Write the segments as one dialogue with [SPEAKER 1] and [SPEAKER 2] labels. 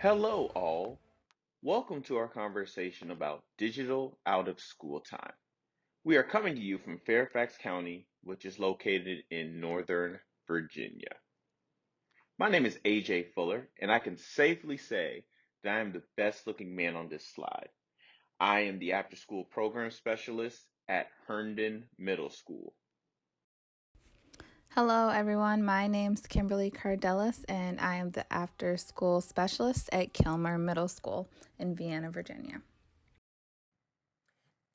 [SPEAKER 1] Hello, all. Welcome to our conversation about digital out of school time. We are coming to you from Fairfax County, which is located in Northern Virginia. My name is AJ Fuller, and I can safely say that I am the best looking man on this slide. I am the after school program specialist at Herndon Middle School.
[SPEAKER 2] Hello, everyone. My name's Kimberly Cardelis, and I am the after school specialist at Kilmer Middle School in Vienna, Virginia.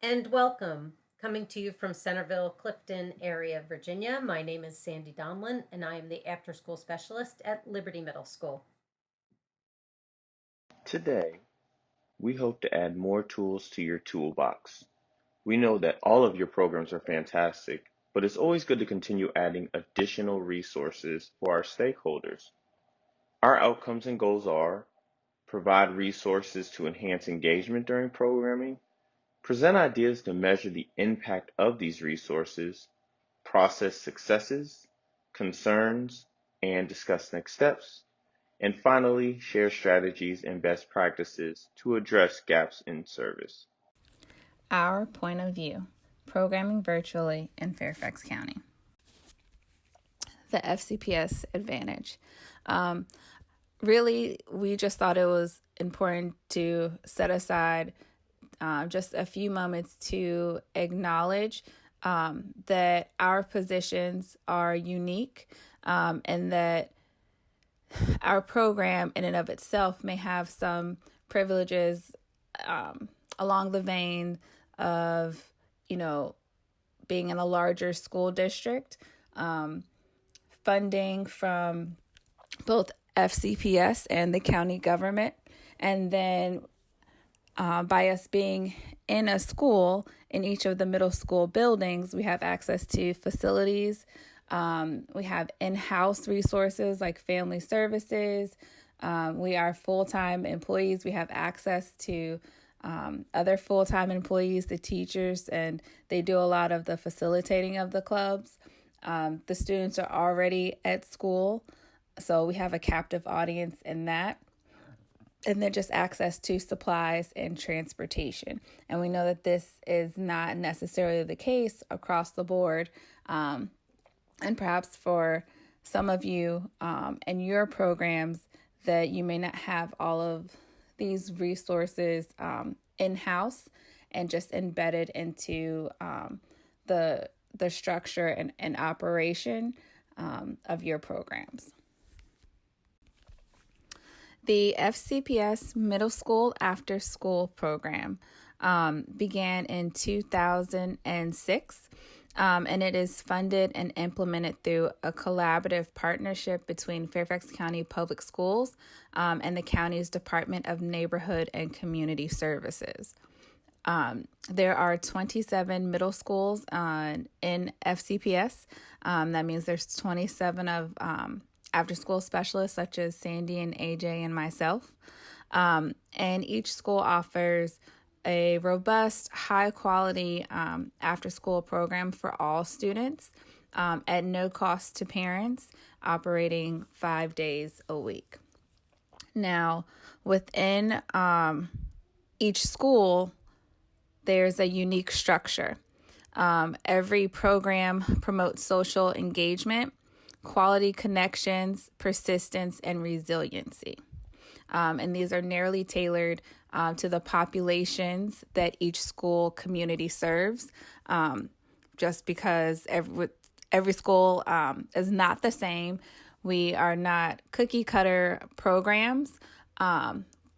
[SPEAKER 3] And welcome. Coming to you from Centerville, Clifton area, Virginia. My name is Sandy Donlin, and I am the after school specialist at Liberty Middle School.
[SPEAKER 1] Today, we hope to add more tools to your toolbox. We know that all of your programs are fantastic, but it's always good to continue adding additional resources for our stakeholders. Our outcomes and goals are provide resources to enhance engagement during programming, present ideas to measure the impact of these resources, process successes, concerns, and discuss next steps, and finally, share strategies and best practices to address gaps in service.
[SPEAKER 2] Our point of view, programming virtually in Fairfax County. The FCPS advantage. Really, we just thought it was important to set aside just a few moments to acknowledge that our positions are unique and that our program in and of itself may have some privileges along the vein of, being in a larger school district, funding from both FCPS and the county government, and then by us being in a school in each of the middle school buildings, we have access to facilities. We have in-house resources like family services. We are full-time employees. We have access to other full-time employees, the teachers, and they do a lot of the facilitating of the clubs. The students are already at school, so we have a captive audience in that. And then just access to supplies and transportation. And we know that this is not necessarily the case across the board. And perhaps for some of you and your programs that you may not have all of these resources in-house and just embedded into the structure and operation of your programs. The FCPS Middle School After-School Program began in 2006, and it is funded and implemented through a collaborative partnership between Fairfax County Public Schools and the county's Department of Neighborhood and Community Services. There are 27 middle schools in FCPS. That means there's 27 of after-school specialists such as Sandy and AJ and myself. And each school offers a robust, high-quality after-school program for all students at no cost to parents, operating 5 days a week. Now, within each school, there's a unique structure. Every program promotes social engagement, quality connections, persistence, and resiliency. And these are narrowly tailored to the populations that each school community serves, just because every school is not the same. We are not cookie cutter programs.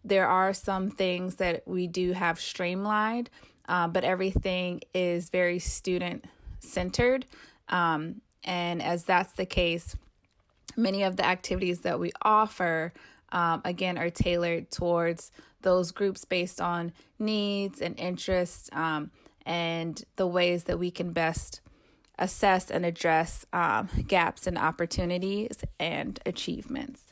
[SPEAKER 2] There are some things that we do have streamlined, but everything is very student centered. And as that's the case, many of the activities that we offer, again, are tailored towards those groups based on needs and interests and the ways that we can best assess and address gaps and opportunities and achievements.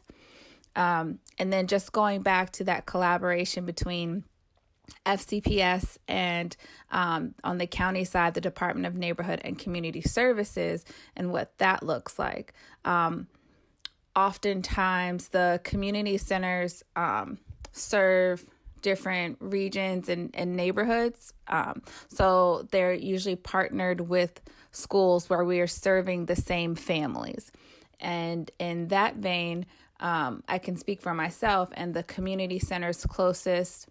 [SPEAKER 2] And then just going back to that collaboration between FCPS and on the county side, the Department of Neighborhood and Community Services, and what that looks like. Oftentimes, the community centers serve different regions and neighborhoods. So they're usually partnered with schools where we are serving the same families. And in that vein, I can speak for myself and the community centers closest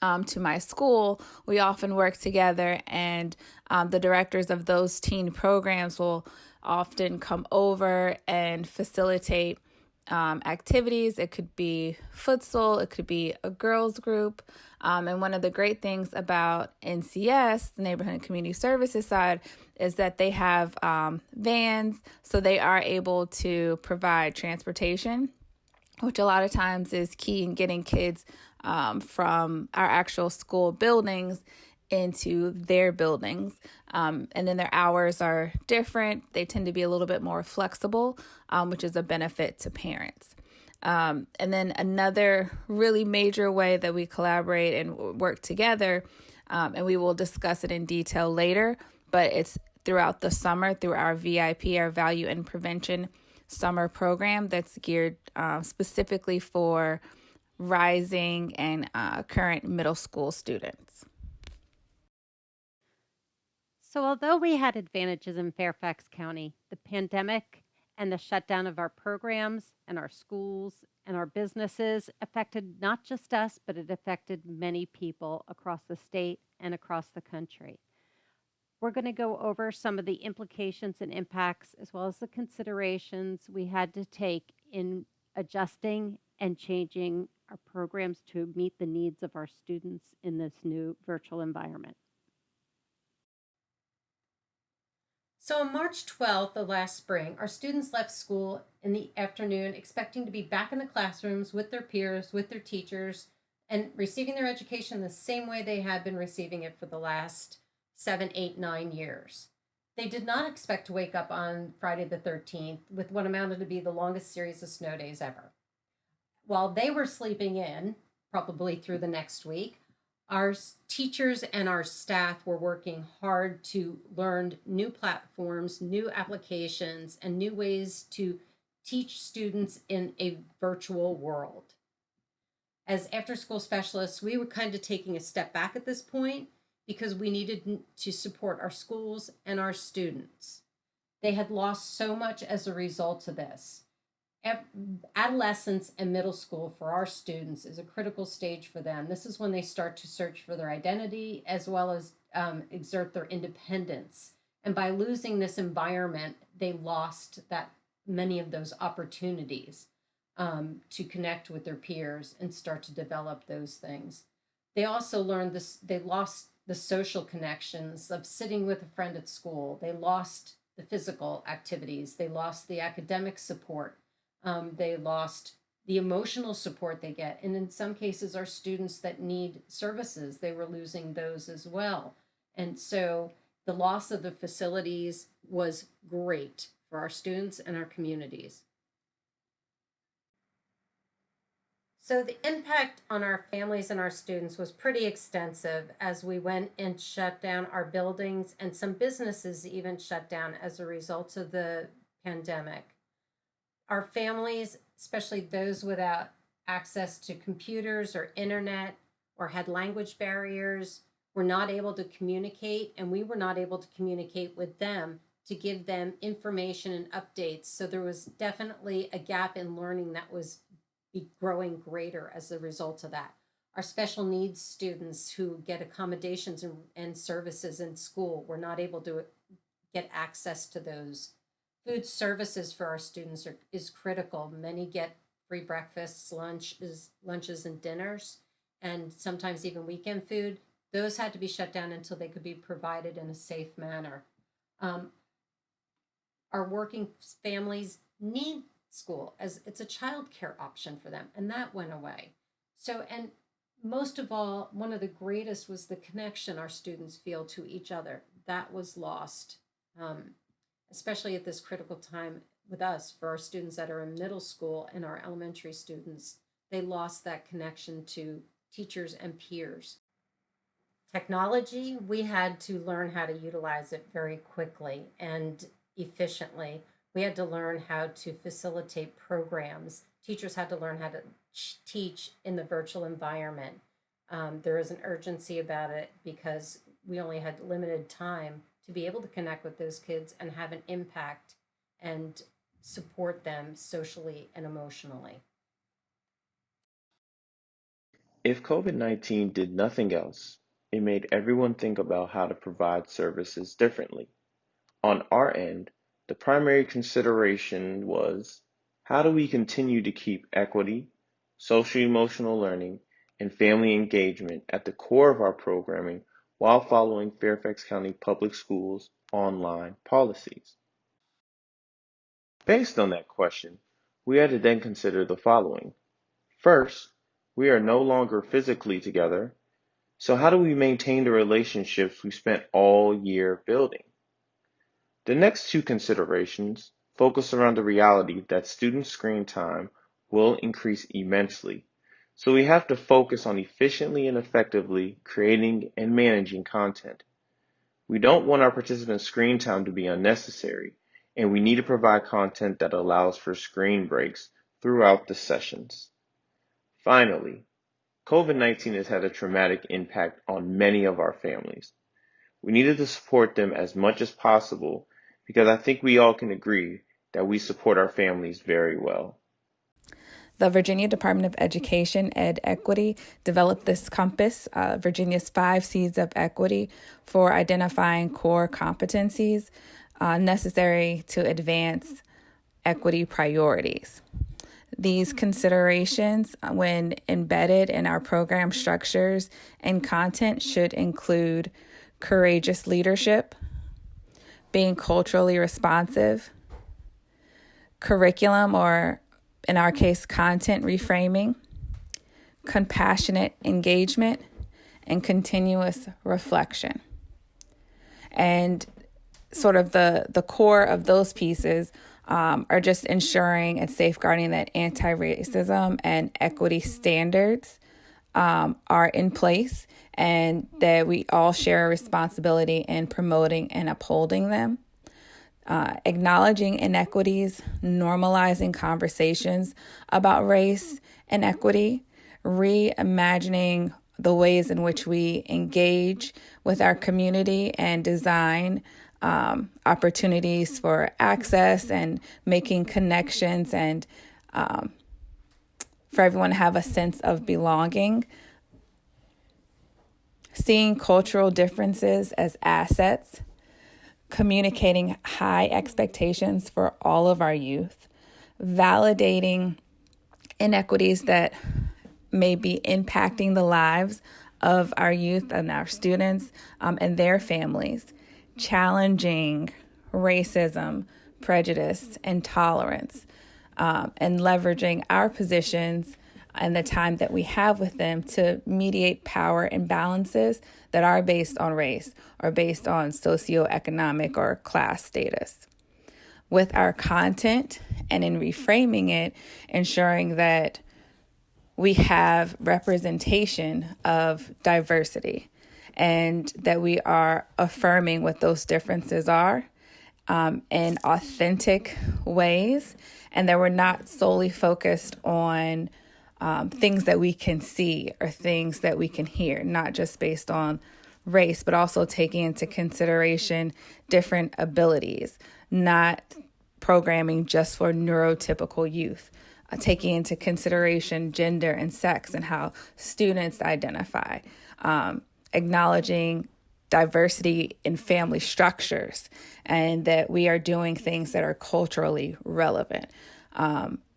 [SPEAKER 2] to my school. We often work together, and the directors of those teen programs will often come over and facilitate activities. It could be futsal, it could be a girls group. And one of the great things about NCS, the Neighborhood and Community Services side, is that they have vans, so they are able to provide transportation, which a lot of times is key in getting kids from our actual school buildings into their buildings. And then their hours are different. They tend to be a little bit more flexible, which is a benefit to parents. And then another really major way that we collaborate and work together, and we will discuss it in detail later, but it's throughout the summer through our VIP, our Value and Prevention summer program that's geared specifically for rising and current middle school students.
[SPEAKER 4] So although we had advantages in Fairfax County, the pandemic and the shutdown of our programs and our schools and our businesses affected not just us, but it affected many people across the state and across the country. We're going to go over some of the implications and impacts, as well as the considerations we had to take in adjusting and changing our programs to meet the needs of our students in this new virtual environment.
[SPEAKER 3] So on March 12th of last spring, our students left school in the afternoon expecting to be back in the classrooms with their peers, with their teachers, and receiving their education the same way they had been receiving it for the last 7, 8, 9 years. They did not expect to wake up on Friday the 13th with what amounted to be the longest series of snow days ever. While they were sleeping in, probably through the next week, our teachers and our staff were working hard to learn new platforms, new applications, and new ways to teach students in a virtual world. As after-school specialists, we were kind of taking a step back at this point because we needed to support our schools and our students. They had lost so much as a result of this. Adolescence and middle school for our students is a critical stage for them. This is when they start to search for their identity as well as exert their independence. And by losing this environment, they lost that many of those opportunities to connect with their peers and start to develop those things. They also learned this, they lost the social connections of sitting with a friend at school. They lost the physical activities. They lost the academic support. They lost the emotional support they get. And in some cases, our students that need services, they were losing those as well. And so the loss of the facilities was great for our students and our communities. So the impact on our families and our students was pretty extensive as we went and shut down our buildings, and some businesses even shut down as a result of the pandemic. Our families, especially those without access to computers or internet or had language barriers, were not able to communicate, and we were not able to communicate with them to give them information and updates. So there was definitely a gap in learning that was growing greater as a result of that. Our special needs students who get accommodations and services in school were not able to get access to those. Food services for our students is critical. Many get free breakfasts, lunches, and dinners, and sometimes even weekend food. Those had to be shut down until they could be provided in a safe manner. Our working families need school as it's a child care option for them, and that went away. So, and most of all, one of the greatest was the connection our students feel to each other. That was lost. Especially at this critical time with us, for our students that are in middle school and our elementary students, they lost that connection to teachers and peers. Technology, we had to learn how to utilize it very quickly and efficiently. We had to learn how to facilitate programs. Teachers had to learn how to teach in the virtual environment. There is an urgency about it because we only had limited time to be able to connect with those kids and have an impact and support them socially and emotionally.
[SPEAKER 1] If COVID-19 did nothing else, it made everyone think about how to provide services differently. On our end, the primary consideration was how do we continue to keep equity, social emotional learning, and family engagement at the core of our programming while following Fairfax County Public Schools online policies? Based on that question, we had to then consider the following. First, we are no longer physically together, so how do we maintain the relationships we spent all year building? The next two considerations focus around the reality that student screen time will increase immensely, so we have to focus on efficiently and effectively creating and managing content. We don't want our participants' screen time to be unnecessary, and we need to provide content that allows for screen breaks throughout the sessions. Finally, COVID-19 has had a traumatic impact on many of our families. We needed to support them as much as possible because I think we all can agree that we support our families very well.
[SPEAKER 2] The Virginia Department of Education, Ed Equity, developed this compass, Virginia's 5 C's of equity, for identifying core competencies necessary to advance equity priorities. These considerations, when embedded in our program structures and content, should include courageous leadership, being culturally responsive, curriculum, or in our case, content reframing, compassionate engagement, and continuous reflection. And sort of the core of those pieces are just ensuring and safeguarding that anti-racism and equity standards are in place and that we all share a responsibility in promoting and upholding them. Acknowledging inequities, normalizing conversations about race and equity, reimagining the ways in which we engage with our community and design opportunities for access and making connections and for everyone to have a sense of belonging. Seeing cultural differences as assets, communicating high expectations for all of our youth, validating inequities that may be impacting the lives of our youth and our students and their families, challenging racism, prejudice, intolerance, and leveraging our positions and the time that we have with them to mediate power imbalances that are based on race or based on socioeconomic or class status. With our content and in reframing it, ensuring that we have representation of diversity and that we are affirming what those differences are in authentic ways, and that we're not solely focused on things that we can see or things that we can hear, not just based on race, but also taking into consideration different abilities, not programming just for neurotypical youth, taking into consideration gender and sex and how students identify, acknowledging diversity in family structures, and that we are doing things that are culturally relevant.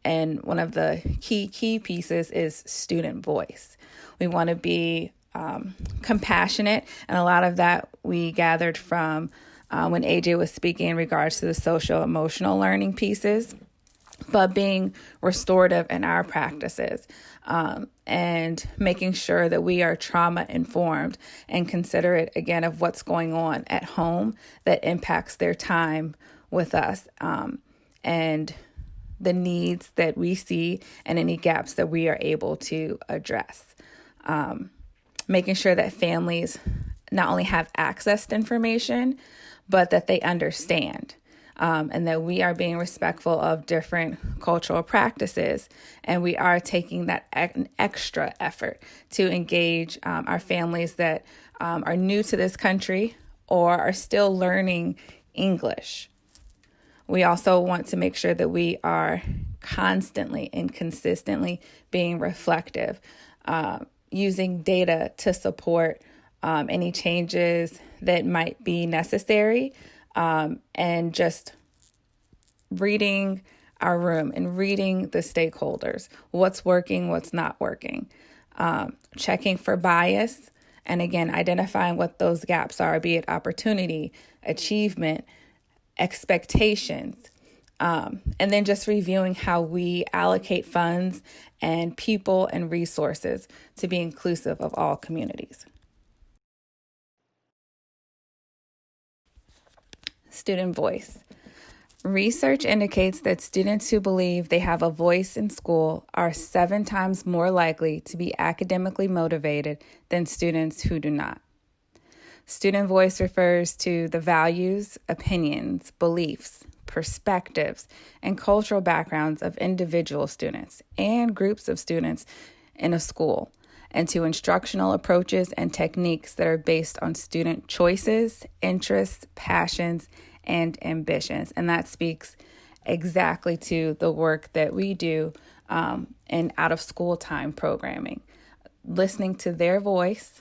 [SPEAKER 2] And one of the key pieces is student voice. We want to be compassionate, and a lot of that we gathered from when AJ was speaking in regards to the social emotional learning pieces, but being restorative in our practices and making sure that we are trauma informed and considerate, again, of what's going on at home that impacts their time with us and the needs that we see and any gaps that we are able to address. Making sure that families not only have access to information, but that they understand. and that we are being respectful of different cultural practices, and we are taking that extra effort to engage our families that are new to this country or are still learning English. We also want to make sure that we are constantly and consistently being reflective, using data to support any changes that might be necessary, and just reading our room and reading the stakeholders, what's working, what's not working, checking for bias, and again, identifying what those gaps are, be it opportunity, achievement, expectations, and then just reviewing how we allocate funds and people and resources to be inclusive of all communities. Student voice. Research indicates that students who believe they have a voice in school are 7 times more likely to be academically motivated than students who do not. Student voice refers to the values, opinions, beliefs, perspectives, and cultural backgrounds of individual students and groups of students in a school, and to instructional approaches and techniques that are based on student choices, interests, passions, and ambitions. And that speaks exactly to the work that we do in out-of-school time programming, listening to their voice,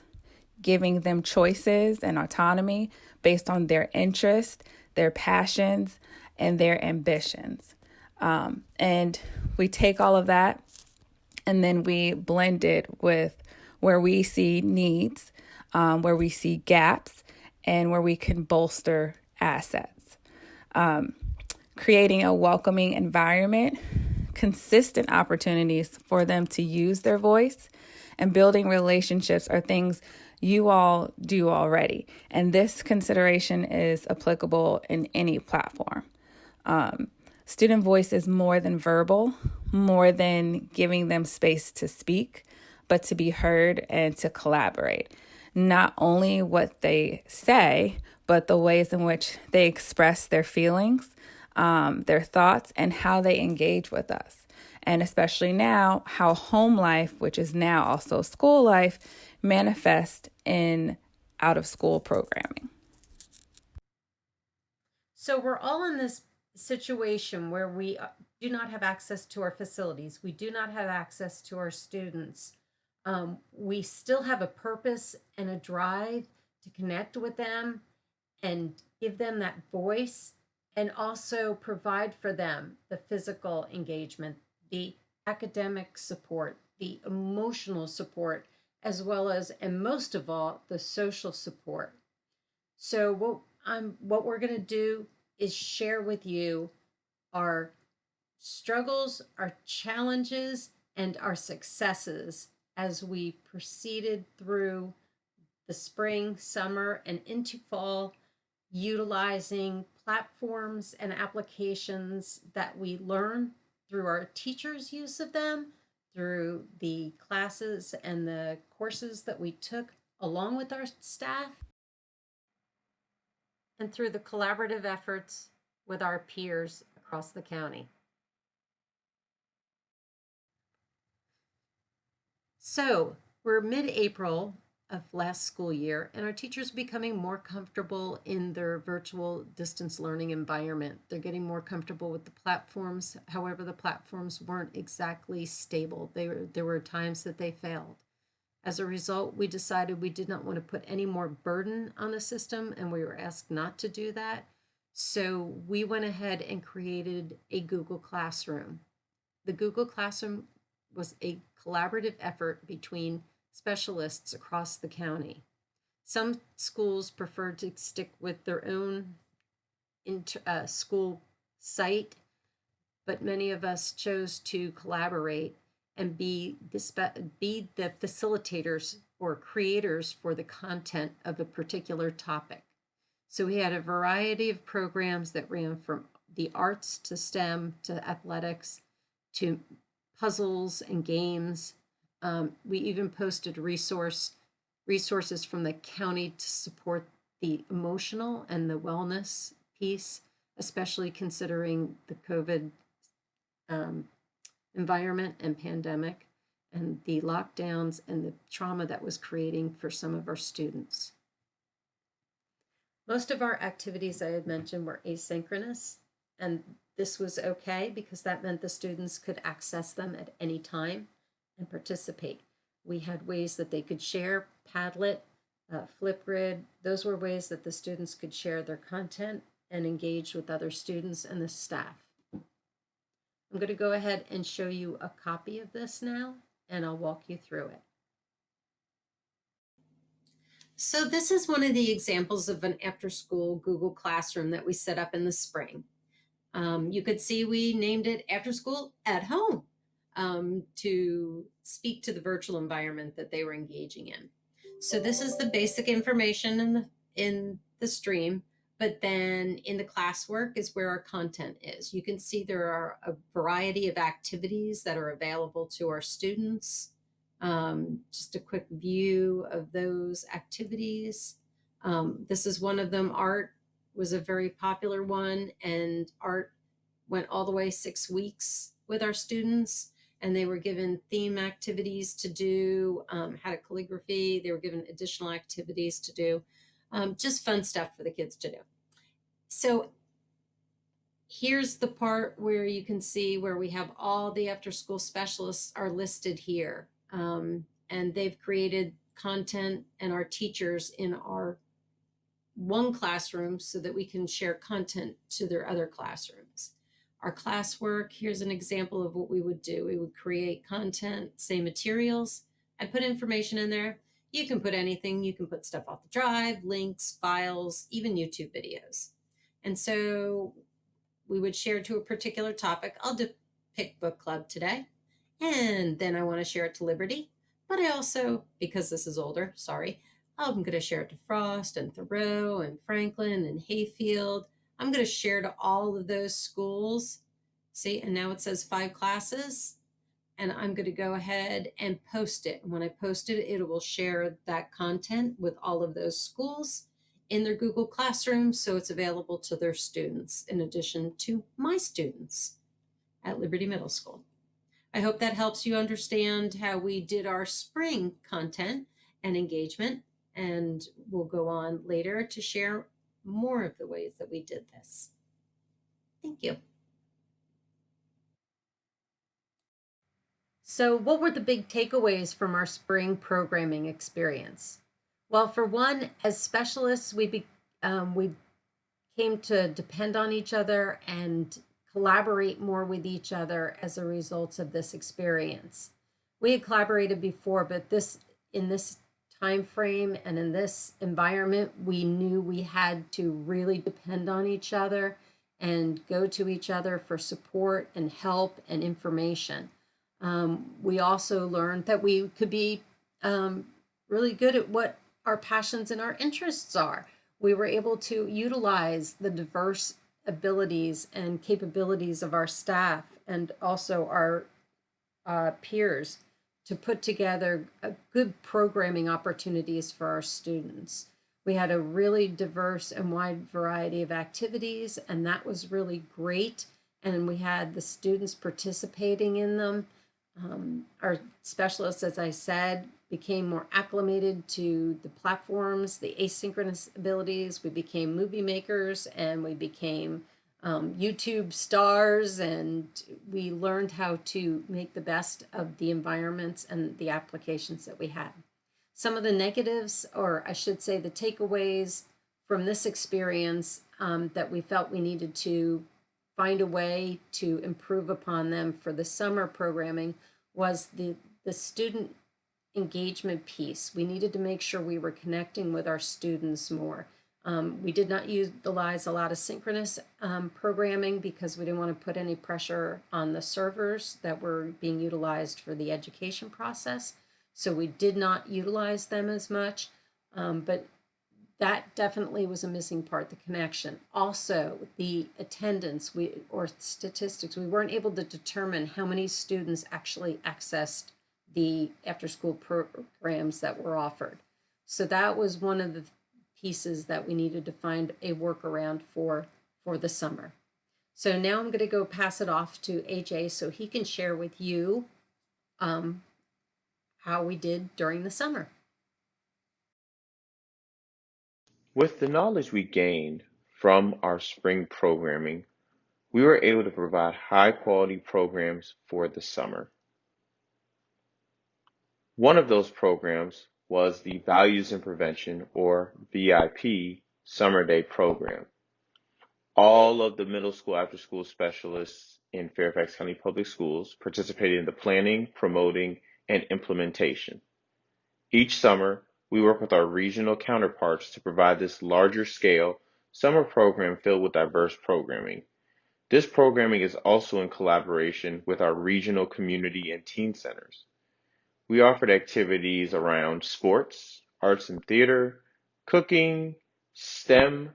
[SPEAKER 2] giving them choices and autonomy based on their interests, their passions, and their ambitions. And we take all of that and then we blend it with where we see needs, where we see gaps, and where we can bolster assets. Creating a welcoming environment, consistent opportunities for them to use their voice, and building relationships are things you all do already. And this consideration is applicable in any platform. Student voice is more than verbal, more than giving them space to speak, but to be heard and to collaborate. Not only what they say, but the ways in which they express their feelings, their thoughts, and how they engage with us. And especially now, how home life, which is now also school life, manifests in out-of-school programming.
[SPEAKER 3] So we're all in this situation where we do not have access to our facilities. We do not have access to our students. We still have a purpose and a drive to connect with them and give them that voice, and also provide for them the physical engagement, the academic support, the emotional support, as well as, and most of all, the social support. So what we're going to do is share with you our struggles, our challenges, and our successes as we proceeded through the spring, summer, and into fall, utilizing platforms and applications that we learn through our teachers' use of them, through the classes and the courses that we took along with our staff, and through the collaborative efforts with our peers across the county. So we're mid-April of last school year, and our teachers are becoming more comfortable in their virtual distance learning environment. They're getting more comfortable with the platforms. However, the platforms weren't exactly stable. There were times that they failed. As a result, we decided we did not want to put any more burden on the system, and we were asked not to do that. So we went ahead and created a Google Classroom. The Google Classroom was a collaborative effort between specialists across the county. Some schools preferred to stick with their own school site, but many of us chose to collaborate and be the facilitators or creators for the content of a particular topic. So we had a variety of programs that ran from the arts to STEM to athletics to puzzles and games. We even posted resources from the county to support the emotional and the wellness piece, especially considering the COVID environment and pandemic and the lockdowns and the trauma that was creating for some of our students. Most of our activities I had mentioned were asynchronous, and this was okay because that meant the students could access them at any time and participate. We had ways that they could share Padlet, Flipgrid. Those were ways that the students could share their content and engage with other students and the staff. I'm going to go ahead and show you a copy of this now, and I'll walk you through it. So this is one of the examples of an after-school Google Classroom that we set up in the spring. You could see we named it After School at Home to speak to the virtual environment that they were engaging in. So this is the basic information in the stream, but then in the classwork is where our content is. You can see there are a variety of activities that are available to our students. Just a quick view of those activities. This is one of them. Art was a very popular one, and art went all the way 6 weeks with our students, and they were given theme activities to do, had a calligraphy, they were given additional activities to do, just fun stuff for the kids to do. So here's the part where you can see where we have all the after-school specialists are listed here. And they've created content and our teachers in our one classroom so that we can share content to their other classrooms. Our classwork, here's an example of what we would do. We would create content, say materials, and put information in there. You can put anything. You can put stuff off the drive, links, files, even YouTube videos. And so we would share to a particular topic. I'll pick book club today. And then I want to share it to Liberty. But I also, because this is older, sorry, I'm going to share it to Frost and Thoreau and Franklin and Hayfield. I'm going to share to all of those schools. See, and now it says 5 classes. And I'm going to go ahead and post it. And when I post it, it will share that content with all of those schools in their Google Classroom, so it's available to their students in addition to my students at Liberty Middle School. I hope that helps you understand how we did our spring content and engagement, and we'll go on later to share more of the ways that we did this. Thank you. So what were the big takeaways from our spring programming experience? Well, for one, as specialists, we came to depend on each other and collaborate more with each other as a result of this experience. We had collaborated before, but in this time frame and in this environment, we knew we had to really depend on each other and go to each other for support and help and information. We also learned that we could be really good at what our passions and our interests are. We were able to utilize the diverse abilities and capabilities of our staff and also our peers to put together good programming opportunities for our students. We had a really diverse and wide variety of activities, and that was really great. And we had the students participating in them. Our specialists, as I said, became more acclimated to the platforms, the asynchronous abilities. We became movie makers, and we became YouTube stars, and we learned how to make the best of the environments and the applications that we had. Some of the negatives, or I should say the takeaways from this experience that we felt we needed to find a way to improve upon them for the summer programming, was the student engagement piece. We needed to make sure we were connecting with our students more. We did not utilize a lot of synchronous programming because we didn't want to put any pressure on the servers that were being utilized for the education process. So we did not utilize them as much, but that definitely was a missing part, the connection. Also, the attendance or statistics, we weren't able to determine how many students actually accessed the after-school programs that were offered. So that was one of the pieces that we needed to find a workaround for for the summer. So now I'm going to go pass it off to AJ so he can share with you how we did during the summer.
[SPEAKER 1] With the knowledge we gained from our spring programming, we were able to provide high quality programs for the summer. One of those programs was the Values and Prevention, or VIP, Summer Day program. All of the middle school after-school specialists in Fairfax County Public Schools participated in the planning, promoting, and implementation. Each summer, we work with our regional counterparts to provide this larger scale summer program filled with diverse programming. This programming is also in collaboration with our regional community and teen centers. We offered activities around sports, arts and theater, cooking, STEM,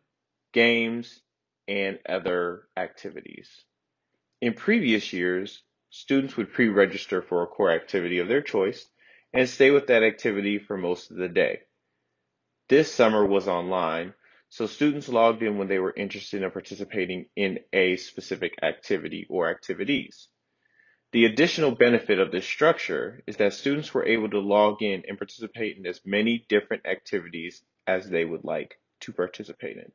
[SPEAKER 1] games, and other activities. In previous years, students would pre-register for a core activity of their choice and stay with that activity for most of the day. This summer was online, so students logged in when they were interested in participating in a specific activity or activities. The additional benefit of this structure is that students were able to log in and participate in as many different activities as they would like to participate in.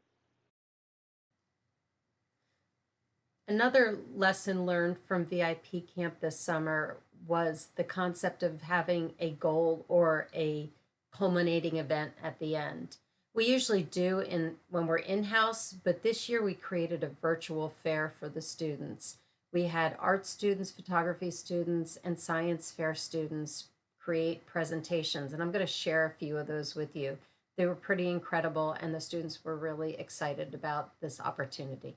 [SPEAKER 3] Another lesson learned from VIP camp this summer was the concept of having a goal or a culminating event at the end. We usually do when we're in-house, but this year we created a virtual fair for the students. We had art students, photography students, and science fair students create presentations, and I'm going to share a few of those with you. They were pretty incredible, and the students were really excited about this opportunity.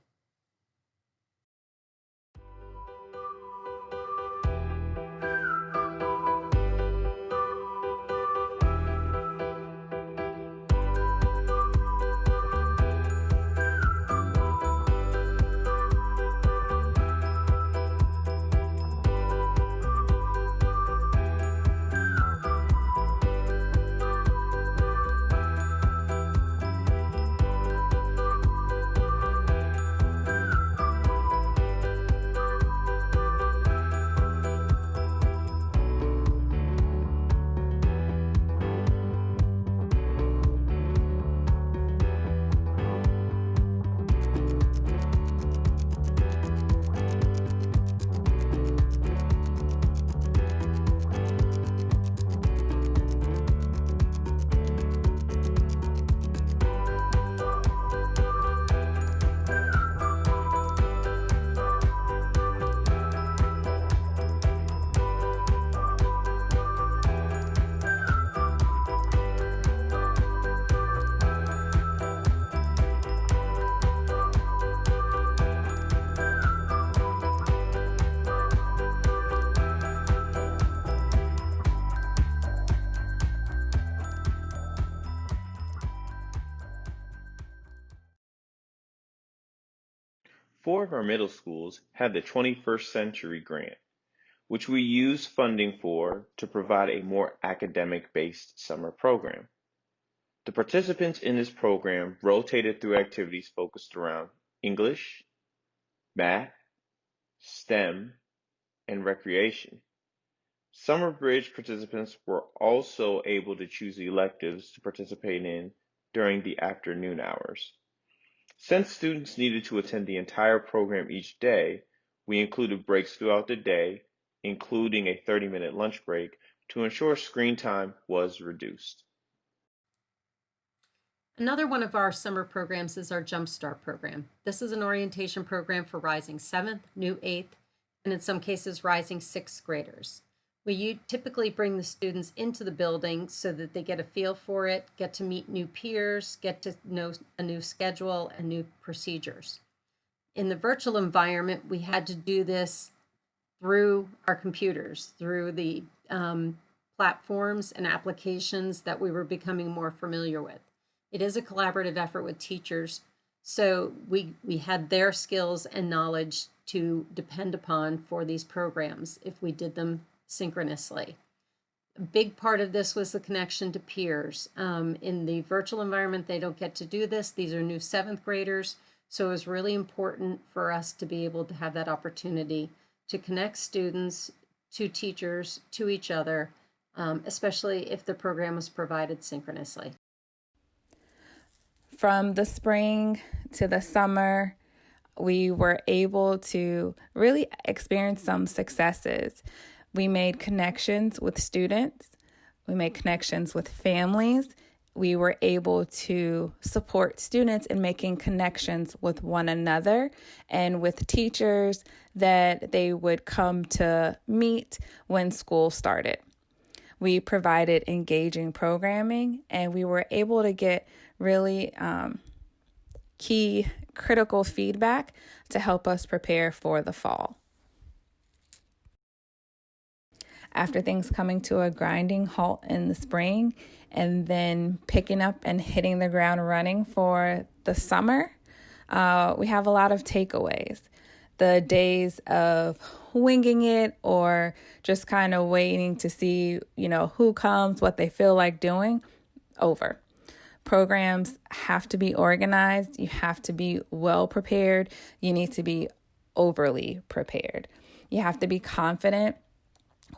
[SPEAKER 1] Four of our middle schools had the 21st Century Grant, which we use funding for to provide a more academic-based summer program. The participants in this program rotated through activities focused around English, math, STEM, and recreation. Summer Bridge participants were also able to choose electives to participate in during the afternoon hours. Since students needed to attend the entire program each day, we included breaks throughout the day, including a 30-minute lunch break, to ensure screen time was reduced.
[SPEAKER 3] Another one of our summer programs is our Jumpstart program. This is an orientation program for rising 7th, new 8th, and in some cases rising 6th graders. We typically bring the students into the building so that they get a feel for it, get to meet new peers, get to know a new schedule and new procedures. In the virtual environment, we had to do this through our computers, through the platforms and applications that we were becoming more familiar with. It is a collaborative effort with teachers, so we had their skills and knowledge to depend upon for these programs if we did them synchronously. A big part of this was the connection to peers. In the virtual environment, they don't get to do this. These are new 7th graders, So it was really important for us to be able to have that opportunity to connect students to teachers, to each other, especially if the program was provided synchronously.
[SPEAKER 2] From the spring to the summer, we were able to really experience some successes. We made connections with students, we made connections with families. We were able to support students in making connections with one another and with teachers that they would come to meet when school started. We provided engaging programming, and we were able to get really key critical feedback to help us prepare for the fall. After things coming to a grinding halt in the spring and then picking up and hitting the ground running for the summer, we have a lot of takeaways. The days of winging it or just kind of waiting to see, who comes, what they feel like doing, over. Programs have to be organized. You have to be well prepared. You need to be overly prepared. You have to be confident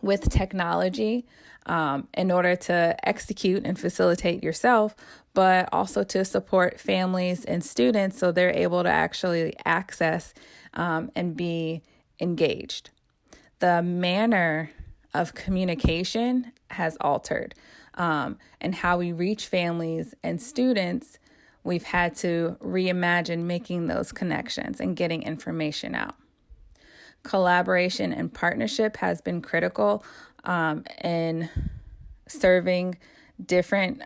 [SPEAKER 2] with technology in order to execute and facilitate yourself, but also to support families and students so they're able to actually access and be engaged. The manner of communication has altered, and how we reach families and students. We've had to reimagine making those connections and getting information out. Collaboration and partnership has been critical in serving different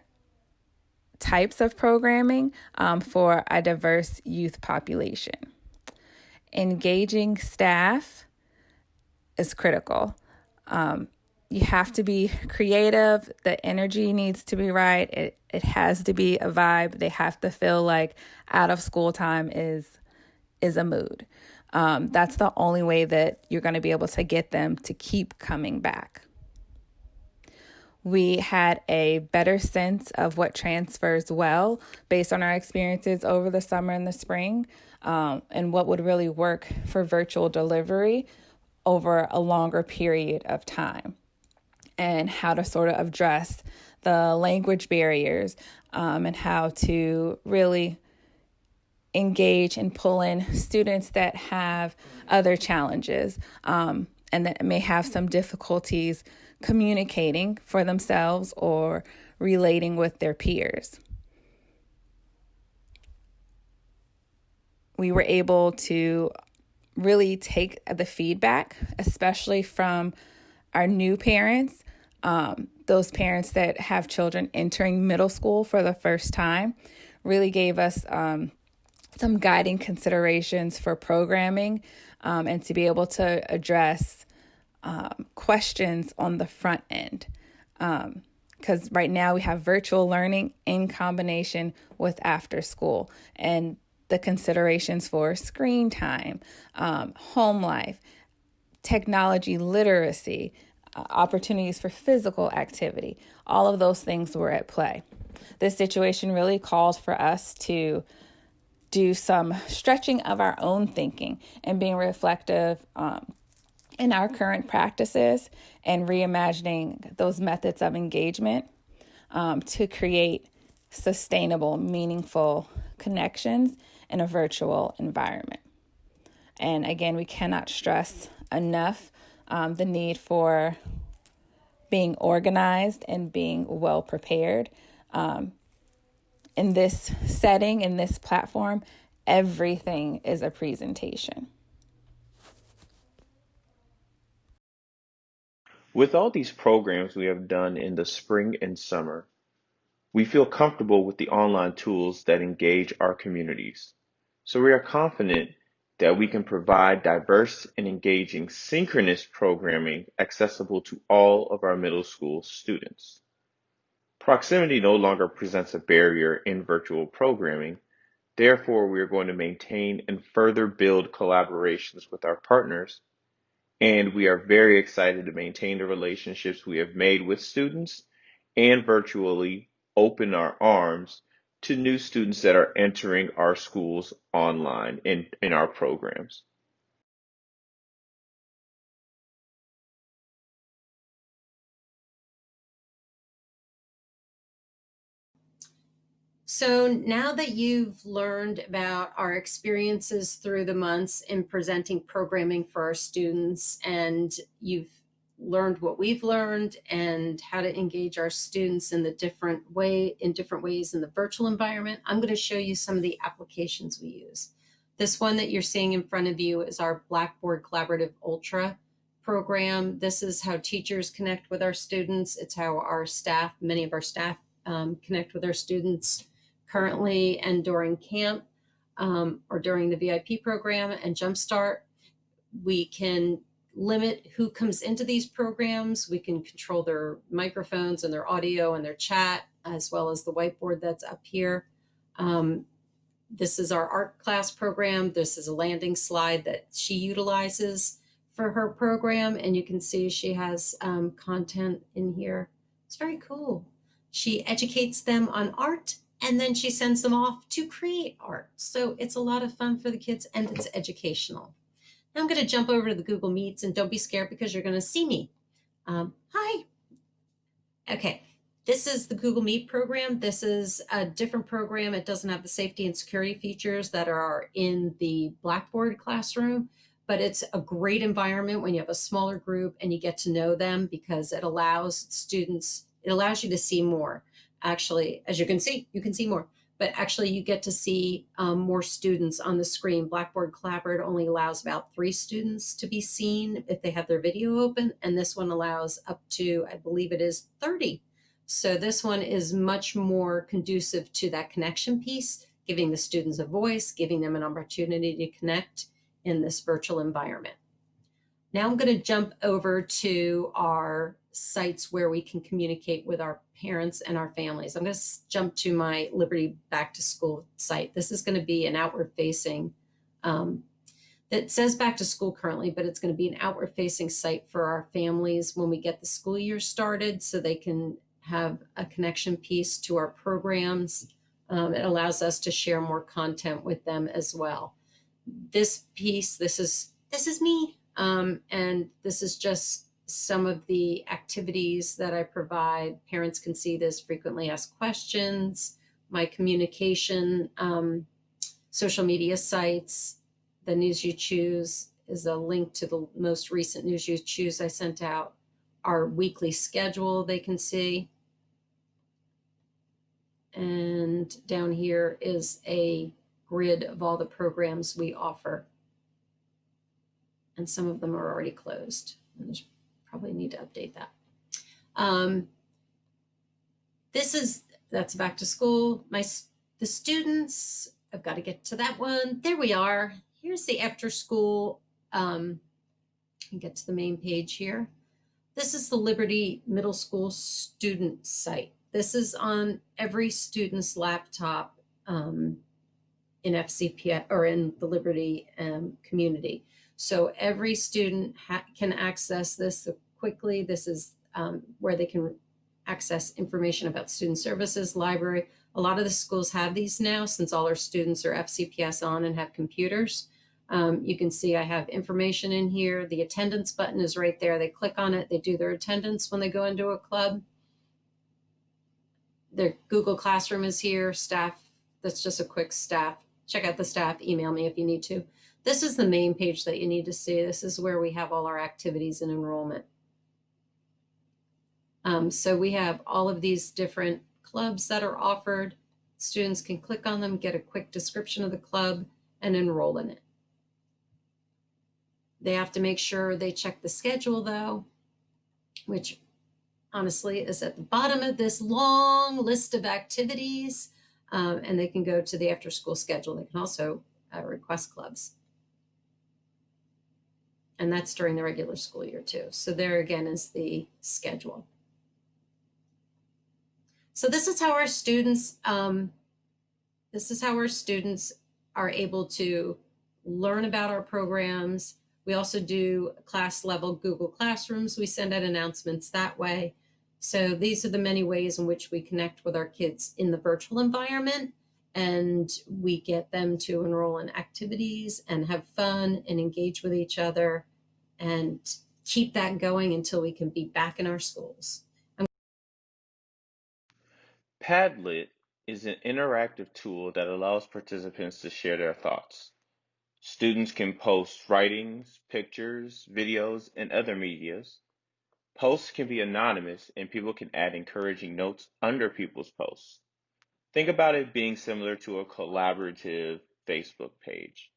[SPEAKER 2] types of programming for a diverse youth population. Engaging staff is critical. You have to be creative. The energy needs to be right. It has to be a vibe. They have to feel like out of school time is a mood. That's the only way that you're going to be able to get them to keep coming back. We had a better sense of what transfers well based on our experiences over the summer and the spring, and what would really work for virtual delivery over a longer period of time, and how to sort of address the language barriers, and how to really engage and pull in students that have other challenges, and that may have some difficulties communicating for themselves or relating with their peers. We were able to really take the feedback, especially from our new parents, those parents that have children entering middle school for the first time, really gave us some guiding considerations for programming, and to be able to address questions on the front end. Because right now we have virtual learning in combination with after school, and the considerations for screen time, home life, technology literacy, opportunities for physical activity. All of those things were at play. This situation really called for us to do some stretching of our own thinking and being reflective in our current practices and reimagining those methods of engagement to create sustainable, meaningful connections in a virtual environment. And again, we cannot stress enough the need for being organized and being well prepared. In this setting, in this platform, everything is a presentation.
[SPEAKER 1] With all these programs we have done in the spring and summer, we feel comfortable with the online tools that engage our communities. So we are confident that we can provide diverse and engaging synchronous programming accessible to all of our middle school students. Proximity no longer presents a barrier in virtual programming. Therefore, we are going to maintain and further build collaborations with our partners, and we are very excited to maintain the relationships we have made with students and virtually open our arms to new students that are entering our schools online in our programs?
[SPEAKER 3] So now that you've learned about our experiences through the months in presenting programming for our students, and you've learned what we've learned and how to engage our students in different ways in the virtual environment, I'm going to show you some of the applications we use. This one that you're seeing in front of you is our Blackboard Collaborative Ultra program. This is how teachers connect with our students. It's how many of our staff connect with our students currently and during camp, or during the VIP program and Jumpstart. We can limit who comes into these programs. We can control their microphones and their audio and their chat, as well as the whiteboard that's up here. This is our art class program. This is a landing slide that she utilizes for her program, and you can see she has content in here. It's very cool. She educates them on art, and then she sends them off to create art. So it's a lot of fun for the kids, and it's educational. Now I'm going to jump over to the Google Meets, and don't be scared because you're going to see me. Hi. Okay. This is the Google Meet program. This is a different program. It doesn't have the safety and security features that are in the Blackboard classroom, but it's a great environment when you have a smaller group and you get to know them, because it allows you to see more. Actually, as you can see more, but actually you get to see more students on the screen. Blackboard Collaborate only allows about 3 students to be seen if they have their video open, and this one allows up to, I believe it is 30. So this one is much more conducive to that connection piece, giving the students a voice, giving them an opportunity to connect in this virtual environment. Now I'm going to jump over to our sites where we can communicate with our parents and our families. I'm going to jump to my Liberty Back to School site. This is going to be an outward facing, that says back to school currently, but it's going to be an outward facing site for our families when we get the school year started, so they can have a connection piece to our programs. It allows us to share more content with them as well. This piece, this is me. And this is just some of the activities that I provide. Parents can see this: frequently asked questions, my communication, social media sites. The News You Choose is a link to the most recent News You Choose I sent out. Our weekly schedule they can see. And down here is a grid of all the programs we offer. And some of them are already closed. And probably need to update that. That's back to school. The students, I've got to get to that one. There we are. Here's the after school. Get to the main page here. This is the Liberty Middle School student site. This is on every student's laptop in FCPS or in the Liberty community. So every student can access this quickly. This is where they can access information about student services, library. A lot of the schools have these now, since all our students are FCPS on and have computers. You can see I have information in here. The attendance button is right there. They click on it. They do their attendance when they go into a club. Their Google Classroom is here. Staff, that's just a quick staff. Check out the staff. Email me if you need to. This is the main page that you need to see. This is where we have all our activities and enrollment. So we have all of these different clubs that are offered. Students can click on them, get a quick description of the club, and enroll in it. They have to make sure they check the schedule, though, which honestly is at the bottom of this long list of activities. And they can go to the after-school schedule. They can also request clubs. And that's during the regular school year too. So there again is the schedule. So this is how our students are able to learn about our programs. We also do class level Google Classrooms. We send out announcements that way. So these are the many ways in which we connect with our kids in the virtual environment, and we get them to enroll in activities and have fun and engage with each other and keep that going until we can be back in our schools.
[SPEAKER 1] Padlet is an interactive tool that allows participants to share their thoughts. Students can post writings, pictures, videos, and other medias. Posts can be anonymous and people can add encouraging notes under people's posts. Think about it being similar to a collaborative Facebook page.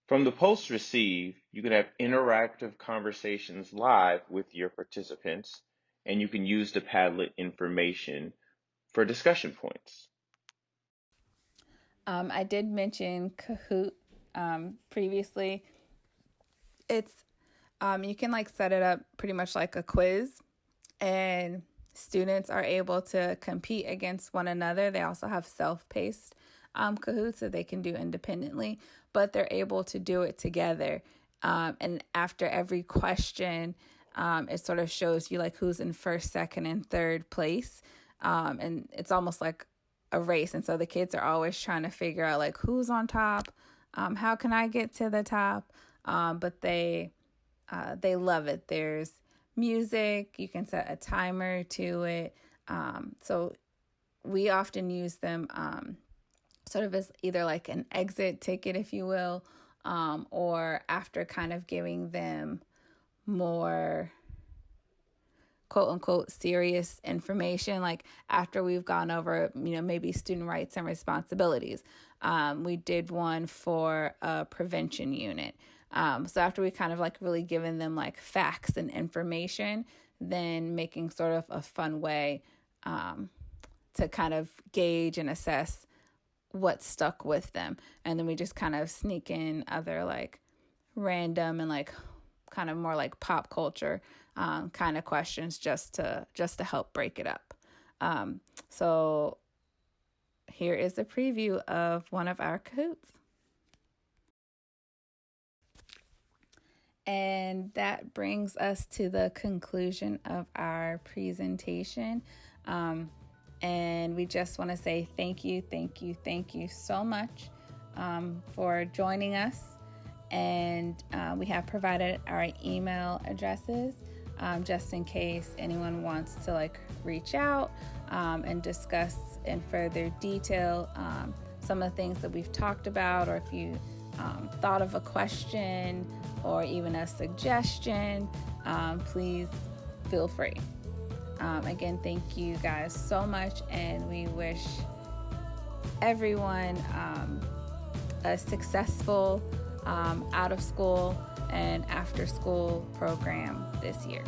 [SPEAKER 1] From the posts received, you can have interactive conversations live with your participants, and you can use the Padlet information for discussion points.
[SPEAKER 2] I did mention Kahoot previously. It's you can like set it up pretty much like a quiz, and students are able to compete against one another. They also have self-paced Kahoots that they can do independently, but they're able to do it together. And after every question, it sort of shows you like who's in first, second, and third place. And it's almost like a race. And so the kids are always trying to figure out like who's on top, how can I get to the top? But they love it. There's music, you can set a timer to it. So we often use them sort of as either like an exit ticket, if you will, or after kind of giving them more quote unquote serious information, like after we've gone over, maybe student rights and responsibilities. We did one for a prevention unit. So after we kind of like really given them like facts and information, then making sort of a fun way to kind of gauge and assess what stuck with them. And then we just kind of sneak in other like random and like kind of more like pop culture kind of questions just to help break it up. So here is a preview of one of our Kahoots. And that brings us to the conclusion of our presentation. And we just want to say thank you so much for joining us. And we have provided our email addresses just in case anyone wants to like reach out and discuss in further detail some of the things that we've talked about, or if you thought of a question or even a suggestion, please feel free. Again, thank you guys so much, and we wish everyone a successful out of school and after school program this year.